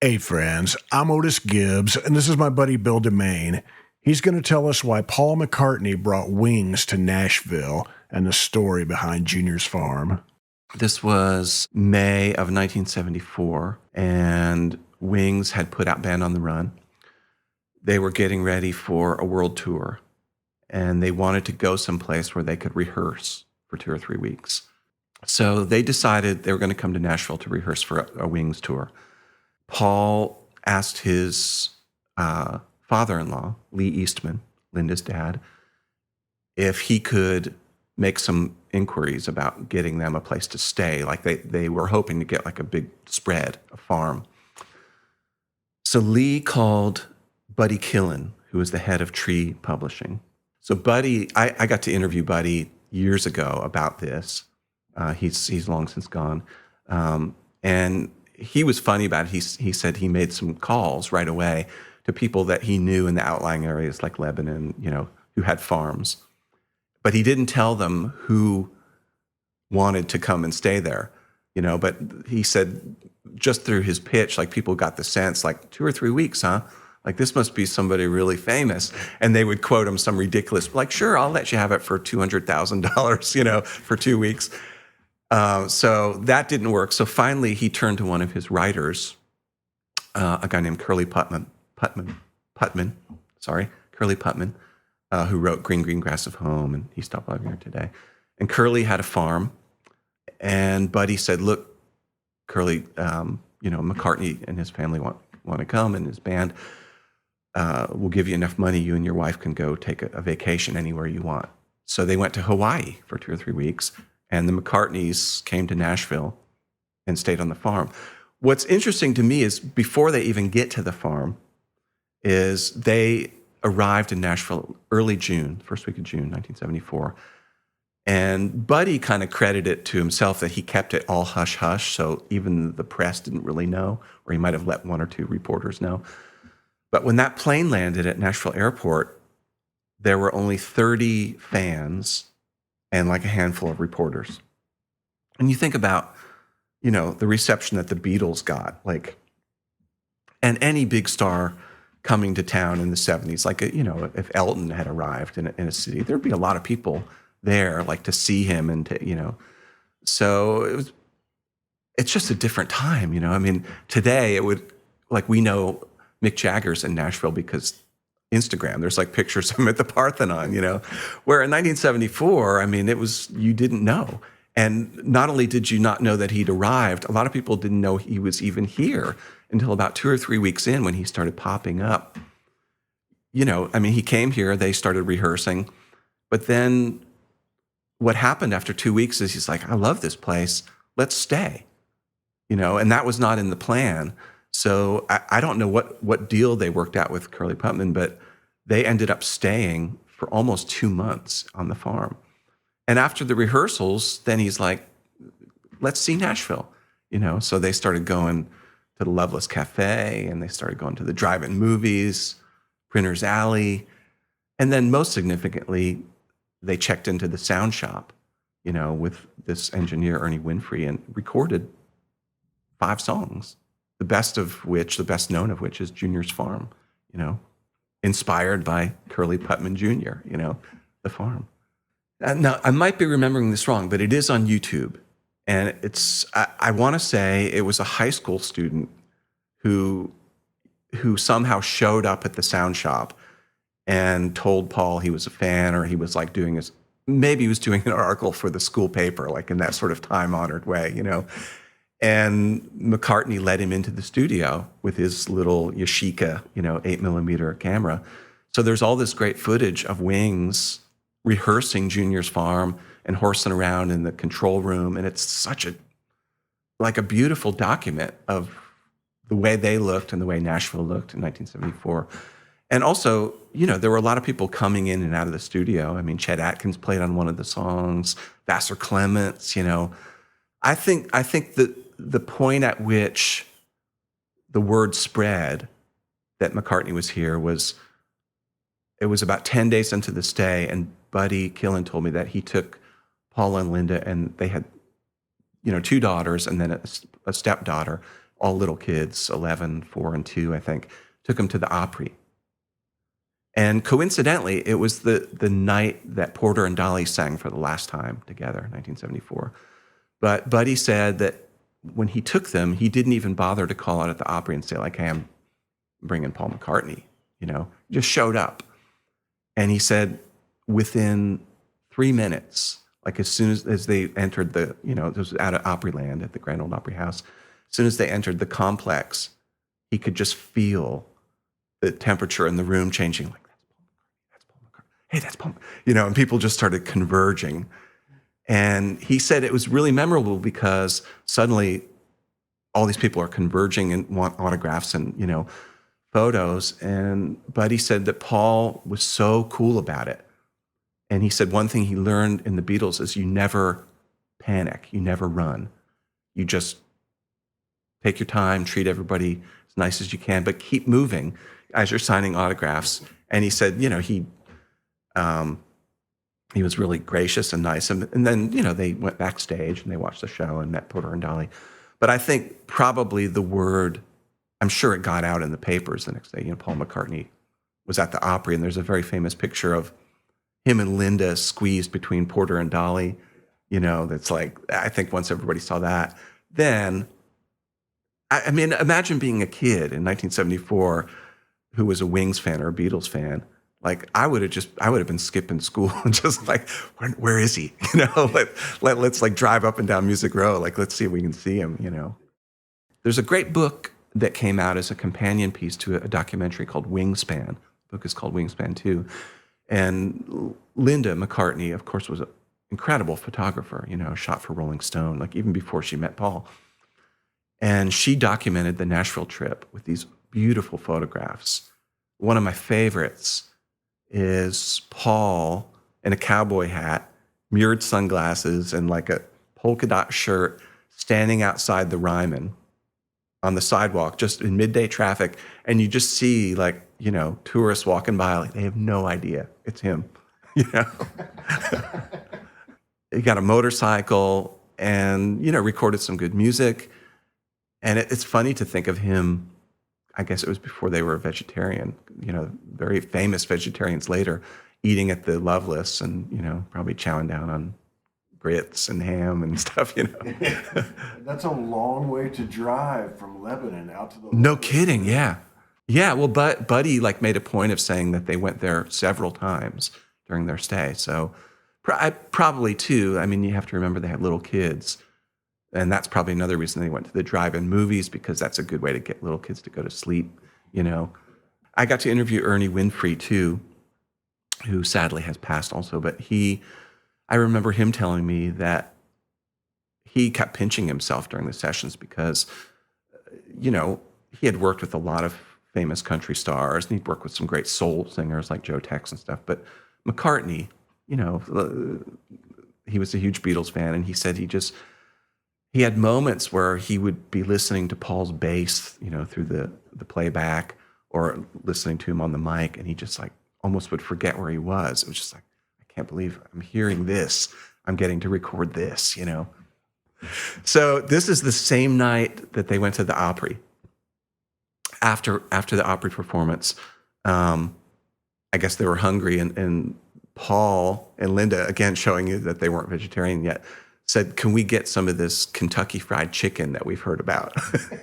Hey friends, I'm Otis Gibbs, and this is my buddy Bill DeMain. He's going to tell us why Paul McCartney brought Wings to Nashville and the story behind Junior's farm. This was May of 1974, and Wings had put out Band on the Run. They were getting ready for a world tour, and they wanted to go someplace where they could rehearse for 2 or 3 weeks. So they decided they were going to come to Nashville to rehearse for a Wings tour. Paul asked his father-in-law, Lee Eastman, Linda's dad, if he could make some inquiries about getting them a place to stay. Like they were hoping to get like a big spread, a farm. So Lee called Buddy Killen, who was the head of Tree Publishing. So Buddy, I got to interview Buddy years ago about this. He's long since gone. And he was funny about it. He said he made some calls right away to people that he knew in the outlying areas like Lebanon, who had farms. But he didn't tell them who wanted to come and stay there, but he said just through his pitch, like people got the sense like 2 or 3 weeks, huh? Like this must be somebody really famous. And they would quote him some ridiculous, like, sure, I'll let you have it for $200,000, for 2 weeks. So that didn't work. So finally he turned to one of his writers, a guy named Curly Putman, who wrote Green, Green Grass of Home, and He Stopped Loving Her Today. And Curly had a farm, and Buddy said, look, Curly, McCartney and his family want to come, and his band will give you enough money, you and your wife can go take a vacation anywhere you want. So they went to Hawaii for 2 or 3 weeks, and the McCartneys came to Nashville and stayed on the farm. What's interesting to me is before they even get to the farm is they arrived in Nashville early June, first week of June, 1974. And Buddy kind of credited it to himself that he kept it all hush-hush, so even the press didn't really know, or he might have let 1 or 2 reporters know. But when that plane landed at Nashville Airport, there were only 30 fans and like a handful of reporters. And you think about, the reception that the Beatles got, and any big star coming to town in the 70s, like, if Elton had arrived in a city, there'd be a lot of people there, like to see him and to, so it's just a different time, I mean, today it would, like we know Mick Jagger's in Nashville because Instagram, there's like pictures of him at the Parthenon, where in 1974, I mean, you didn't know. And not only did you not know that he'd arrived, a lot of people didn't know he was even here until about 2 or 3 weeks in when he started popping up. He came here, they started rehearsing, but then what happened after 2 weeks is he's like, I love this place, let's stay, and that was not in the plan. So I don't know what deal they worked out with Curly Putman, but they ended up staying for almost 2 months on the farm. And after the rehearsals, then he's like, let's see Nashville, So they started going to the Loveless Cafe, and they started going to the drive-in movies, Printer's Alley. And then most significantly, they checked into the sound shop, with this engineer, Ernie Winfrey, and recorded 5 songs, the best known of which is Junior's Farm, inspired by Curly Putman Jr., the farm. Now, I might be remembering this wrong, but it is on YouTube. And I want to say it was a high school student who somehow showed up at the sound shop and told Paul he was a fan, or he was like maybe he was doing an article for the school paper, like in that sort of time-honored way, And McCartney led him into the studio with his little Yashica, 8mm camera. So there's all this great footage of Wings rehearsing Junior's Farm and horsing around in the control room. And it's such a beautiful document of the way they looked and the way Nashville looked in 1974. And also, there were a lot of people coming in and out of the studio. I mean, Chet Atkins played on one of the songs, Vassar Clements, I think that the point at which the word spread that McCartney was here it was about 10 days into the stay, and Buddy Killen told me that he took Paula and Linda, and they had, 2 daughters and then a stepdaughter, all little kids, 11, 4, and 2, I think, took them to the Opry. And coincidentally, it was the night that Porter and Dolly sang for the last time together, 1974. But Buddy said that when he took them, he didn't even bother to call out at the Opry and say, like, hey, I'm bringing Paul McCartney, just showed up. And he said within 3 minutes, like as soon as they entered the, this was out of Opryland at the Grand Ole Opry House, as soon as they entered the complex, he could just feel the temperature in the room changing, like, that's Paul McCartney. Hey, that's Paul, and people just started converging. And he said it was really memorable because suddenly all these people are converging and want autographs and, photos. And Buddy said that Paul was so cool about it. And he said one thing he learned in the Beatles is you never panic, you never run. You just take your time, treat everybody as nice as you can, but keep moving as you're signing autographs. And he said, he was really gracious and nice. And then, they went backstage and they watched the show and met Porter and Dolly. But I think probably the word, I'm sure it got out in the papers the next day. Paul McCartney was at the Opry, and there's a very famous picture of him and Linda squeezed between Porter and Dolly. That's like, I think once everybody saw that, then, I mean, imagine being a kid in 1974 who was a Wings fan or a Beatles fan. Like, I would have been skipping school and just like, where is he? Let's like drive up and down Music Row. Like, let's see if we can see him, There's a great book that came out as a companion piece to a documentary called Wingspan. The book is called Wingspan 2. And Linda McCartney, of course, was an incredible photographer, shot for Rolling Stone, like even before she met Paul. And she documented the Nashville trip with these beautiful photographs. One of my favorites is Paul in a cowboy hat, mirrored sunglasses, and like a polka dot shirt standing outside the Ryman on the sidewalk, just in midday traffic. And you just see like, tourists walking by, like they have no idea it's him, He got a motorcycle and, recorded some good music. And it's funny to think of him, I guess it was before they were vegetarian, very famous vegetarians later, eating at the Loveless and, probably chowing down on grits and ham and stuff, That's a long way to drive from Lebanon out to the No Loveless. kidding, yeah. Yeah, well, Buddy like made a point of saying that they went there several times during their stay. So probably too, I mean, you have to remember they had little kids. And that's probably another reason they went to the drive-in movies, because that's a good way to get little kids to go to sleep, I got to interview Ernie Winfrey too, who sadly has passed also. But I remember him telling me that he kept pinching himself during the sessions because, he had worked with a lot of famous country stars, and he'd worked with some great soul singers like Joe Tex and stuff. But McCartney, he was a huge Beatles fan, and he said he had moments where he would be listening to Paul's bass, through the playback, or listening to him on the mic, and he just like almost would forget where he was. It was just like, I can't believe I'm hearing this. I'm getting to record this, So this is the same night that they went to the Opry. After the Opry performance, I guess they were hungry, and Paul and Linda, again showing you that they weren't vegetarian yet, said, can we get some of this Kentucky Fried Chicken that we've heard about?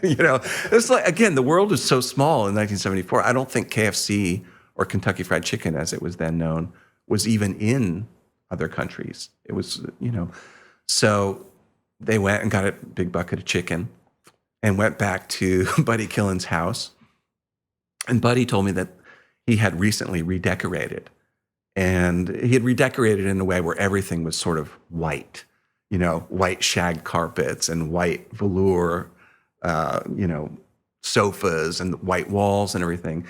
It's like, again, the world was so small in 1974. I don't think KFC or Kentucky Fried Chicken, as it was then known, was even in other countries. It was, So they went and got a big bucket of chicken and went back to Buddy Killen's house. And Buddy told me that he had recently redecorated. And he had redecorated in a way where everything was sort of white. White shag carpets and white velour, sofas and white walls and everything.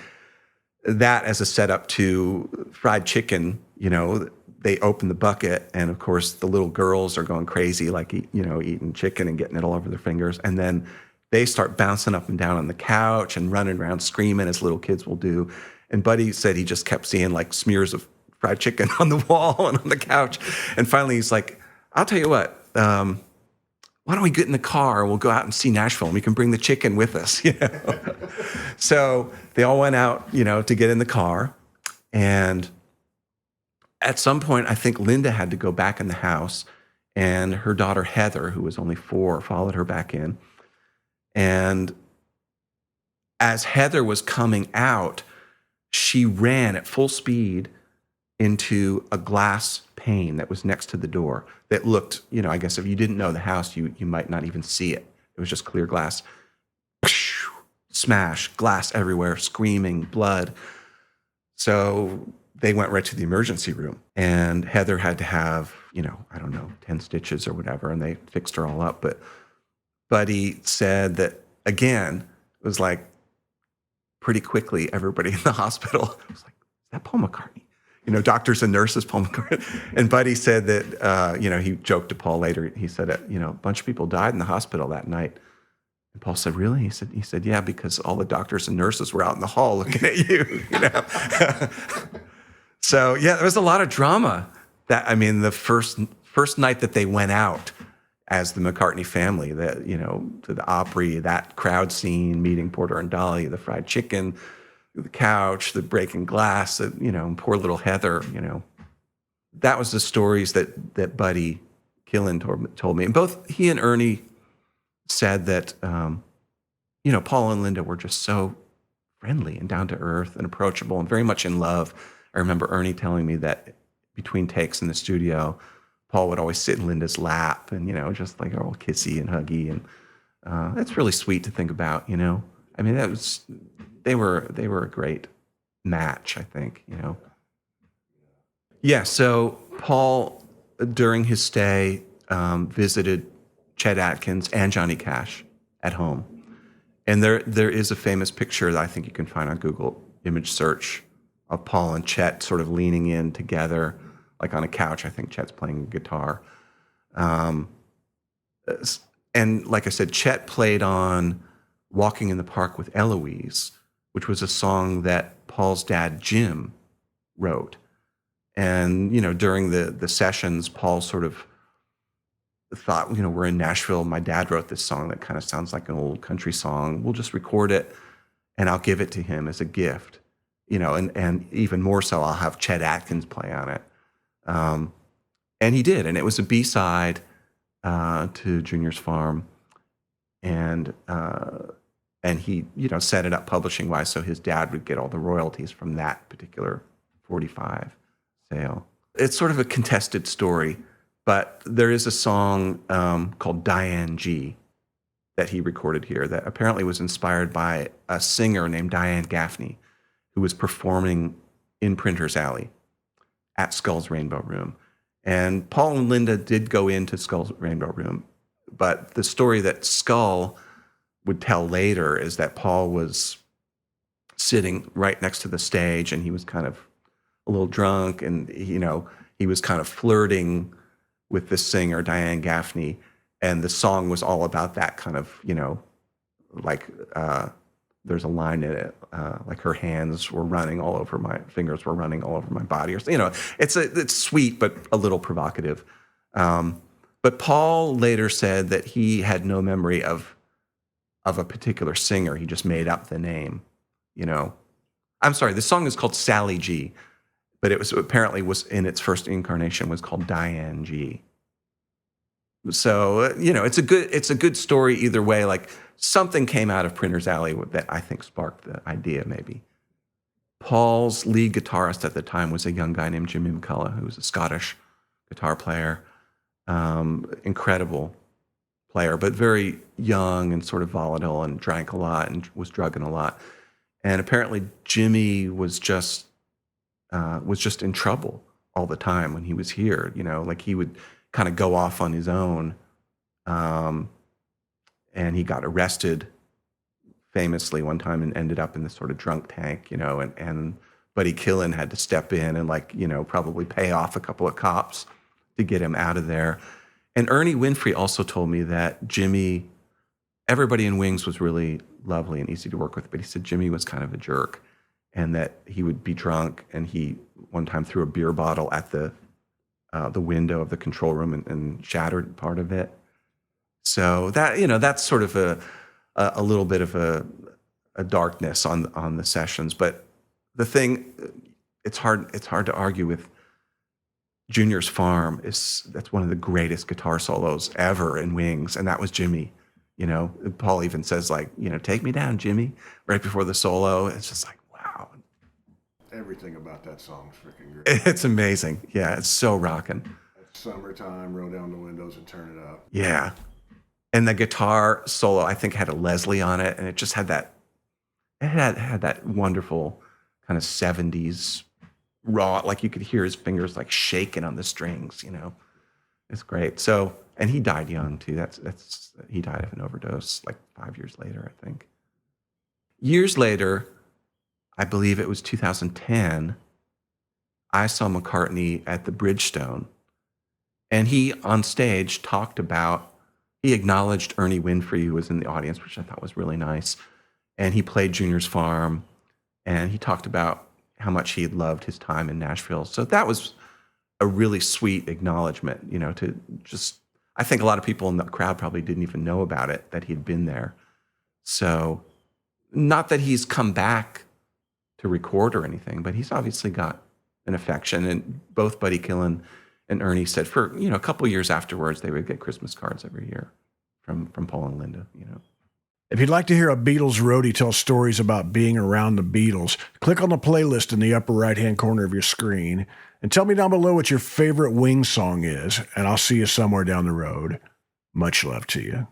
That as a setup to fried chicken, they open the bucket, and of course the little girls are going crazy, like, eating chicken and getting it all over their fingers. And then they start bouncing up and down on the couch and running around screaming, as little kids will do. And Buddy said he just kept seeing like smears of fried chicken on the wall and on the couch. And finally he's like, I'll tell you what, why don't we get in the car and we'll go out and see Nashville and we can bring the chicken with us, you know? So they all went out, you know, to get in the car. And at some point, I think Linda had to go back in the house, and her daughter Heather, who was only 4, followed her back in. And as Heather was coming out, she ran at full speed into a glass pane that was next to the door that looked, you know, I guess if you didn't know the house, you might not even see it. It was just clear glass. Smash, glass everywhere, screaming, blood. So they went right to the emergency room, and Heather had to have, you know, I don't know, 10 stitches or whatever, and they fixed her all up. But Buddy said that, again, it was like pretty quickly everybody in the hospital was like, is that Paul McCartney? You know, doctors and nurses, Paul McCartney. And Buddy said that, you know, he joked to Paul later, he said, you know, a bunch of people died in the hospital that night. And Paul said, really? He said, yeah, because all the doctors and nurses were out in the hall looking at you, you know? So, yeah, there was a lot of drama. That, I mean, the first night that they went out as the McCartney family, that, you know, to the Opry, that crowd scene, meeting Porter and Dolly, the fried chicken, the couch, the breaking glass, you know, poor little Heather, you know. That was the stories that Buddy Killen told me. And both he and Ernie said that, you know, Paul and Linda were just so friendly and down to earth and approachable and very much in love. I remember Ernie telling me that between takes in the studio, Paul would always sit in Linda's lap and, you know, just like all kissy and huggy. And that's really sweet to think about, you know. I mean, they were a great match, I think, you know. Yeah, so Paul, during his stay, visited Chet Atkins and Johnny Cash at home. And there is a famous picture that I think you can find on Google image search of Paul and Chet sort of leaning in together, like on a couch. I think Chet's playing guitar. And like I said, Chet played on Walking in the Park with Eloise, which was a song that Paul's dad, Jim, wrote. And, you know, during the sessions, Paul sort of thought, you know, we're in Nashville. My dad wrote this song that kind of sounds like an old country song. We'll just record it and I'll give it to him as a gift, you know, and even more so, I'll have Chet Atkins play on it. And he did. And it was a B-side to Junior's Farm. And he, you know, set it up publishing wise so his dad would get all the royalties from that particular 45 sale. It's sort of a contested story. But there is a song called Diane G that he recorded here that apparently was inspired by a singer named Diane Gaffney, who was performing in Printer's Alley at Skull's Rainbow Room. And Paul and Linda did go into Skull's Rainbow Room, but the story that Skull would tell later is that Paul was sitting right next to the stage and he was kind of a little drunk and, you know, he was kind of flirting with the singer, Diane Gaffney, and the song was all about that kind of, you know, like there's a line in it, like her hands were running all over my fingers were running all over my body, or, you know, it's sweet but a little provocative. But Paul later said that he had no memory of a particular singer. He just made up the name, you know. I'm sorry, the song is called Sally G, but it was apparently was in its first incarnation was called Diane G. So, you know, it's a good story either way. Like something came out of Printer's Alley that I think sparked the idea maybe. Paul's lead guitarist at the time was a young guy named Jimmy McCullough, who was a Scottish guitar player, incredible player, but very young and sort of volatile and drank a lot and was drugging a lot. And apparently Jimmy was just in trouble all the time when he was here, you know, like he would kind of go off on his own. And he got arrested famously one time and ended up in this sort of drunk tank, you know, and Buddy Killen had to step in and, like, you know, probably pay off a couple of cops to get him out of there. And Ernie Winfrey also told me that Jimmy, everybody in Wings was really lovely and easy to work with, but he said Jimmy was kind of a jerk and that he would be drunk, and he one time threw a beer bottle at the window of the control room and shattered part of it. So that, that's sort of a little bit of a darkness on the sessions. But the thing, it's hard to argue with Junior's Farm. That's one of the greatest guitar solos ever in Wings, and that was Jimmy. Paul even says, like, take me down, Jimmy, right before the solo. It's just like, wow. Everything about that song's freaking great. It's amazing. Yeah, it's so rocking. It's summertime, roll down the windows and turn it up. Yeah. And the guitar solo, I think, had a Leslie on it, and it just had that, it had that wonderful kind of 70s raw, like you could hear his fingers like shaking on the strings, It's great. So, and he died young too. He died of an overdose like 5 years later, I think. Years later, I believe it was 2010, I saw McCartney at the Bridgestone, and he on stage he acknowledged Ernie Winfrey, who was in the audience, which I thought was really nice. And he played Junior's Farm, and he talked about how much he had loved his time in Nashville. So that was a really sweet acknowledgement, to just, I think a lot of people in the crowd probably didn't even know about it, that he'd been there. So not that he's come back to record or anything, but he's obviously got an affection. And both Buddy Killen and Ernie said for, a couple of years afterwards, they would get Christmas cards every year from Paul and Linda, If you'd like to hear a Beatles roadie tell stories about being around the Beatles, click on the playlist in the upper right-hand corner of your screen and tell me down below what your favorite Wings song is, and I'll see you somewhere down the road. Much love to you.